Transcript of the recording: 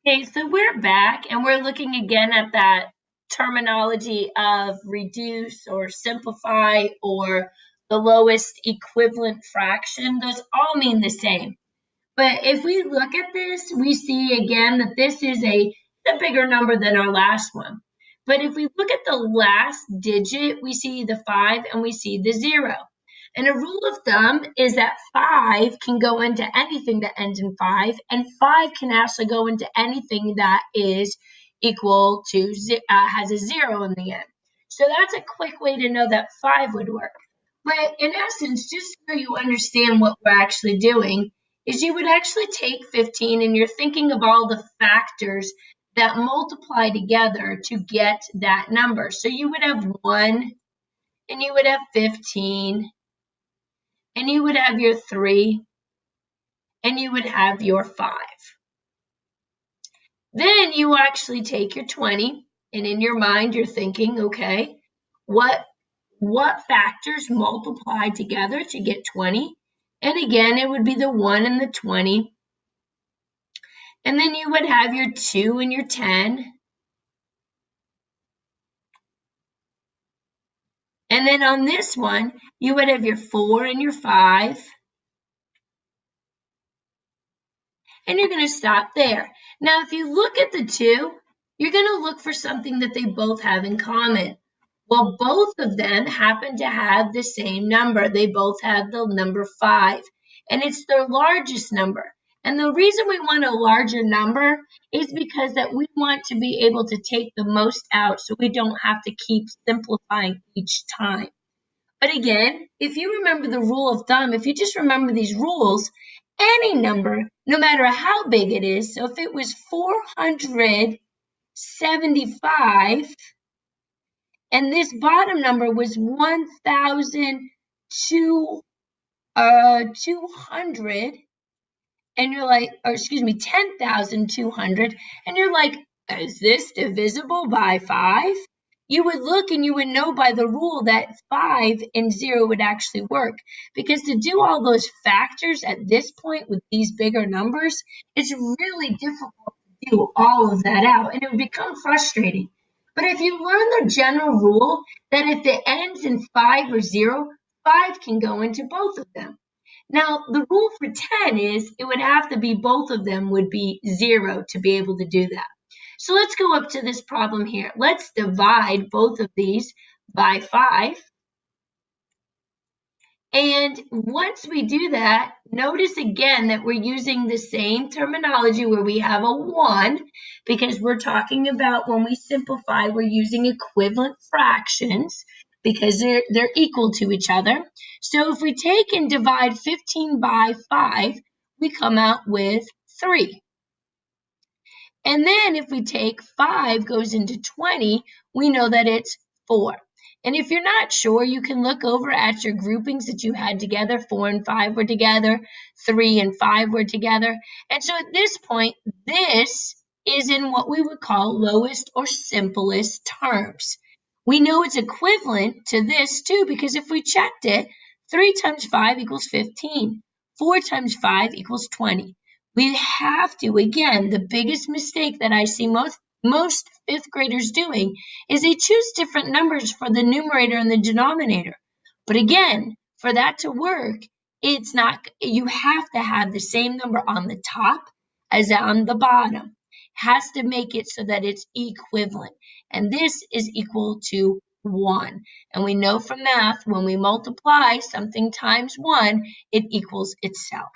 Okay, so we're back and we're looking again at that terminology of reduce or simplify or the lowest equivalent fraction. Those all mean the same. But if we look at this, we see again that this is a bigger number than our last one. But if we look at the last digit, we see the 5 and we see the 0. And a rule of thumb is that 5 can go into anything that ends in 5, and 5 can actually go into anything that is equal to, has a 0 in the end. So that's a quick way to know that 5 would work. But in essence, just so you understand what we're actually doing, is you would actually take 15 and you're thinking of all the factors that multiply together to get that number. So you would have 1, and you would have 15, and you would have your 3, and you would have your 5. Then you actually take your 20, and in your mind you're thinking, okay, what factors multiply together to get 20? And again, it would be the 1 and the 20. And then you would have your 2 and your 10. And then on this one, you would have your 4 and your 5. And you're going to stop there. Now, if you look at the 2, you're going to look for something that they both have in common. Well, both of them happen to have the same number. They both have the number 5, and it's their largest number. And the reason we want a larger number is because that we want to be able to take the most out so we don't have to keep simplifying each time. But again, if you remember the rule of thumb, if you just remember these rules, any number, no matter how big it is, so if it was 475 and this bottom number was 1,200, and you're like, or excuse me, 10,200, and you're like, is this divisible by 5? You would look and you would know by the rule that 5 and 0 would actually work. Because to do all those factors at this point with these bigger numbers, it's really difficult to do all of that out, and it would become frustrating. But if you learn the general rule that if it ends in 5 or 0, 5 can go into both of them. Now, the rule for 10 is it would have to be both of them would be 0 to be able to do that. So let's go up to this problem here. Let's divide both of these by 5. And once we do that, notice again that we're using the same terminology where we have a 1 because we're talking about when we simplify, we're using equivalent fractions because they're equal to each other. So if we take and divide 15 by 5, we come out with 3. And then if we take 5 goes into 20, we know that it's 4. And if you're not sure, you can look over at your groupings that you had together. 4 and 5 were together. 3 and 5 were together. And so at this point, this is in what we would call lowest or simplest terms. We know it's equivalent to this too, because if we checked it, 3 times 5 equals 15. 4 times 5 equals 20. We have to, again, the biggest mistake that I see most fifth graders doing is they choose different numbers for the numerator and the denominator. But again, for that to work, it's not, you have to have the same number on the top as on the bottom. Has to make it so that it's equivalent. And this is equal to 1. And we know from math, when we multiply something times 1, it equals itself.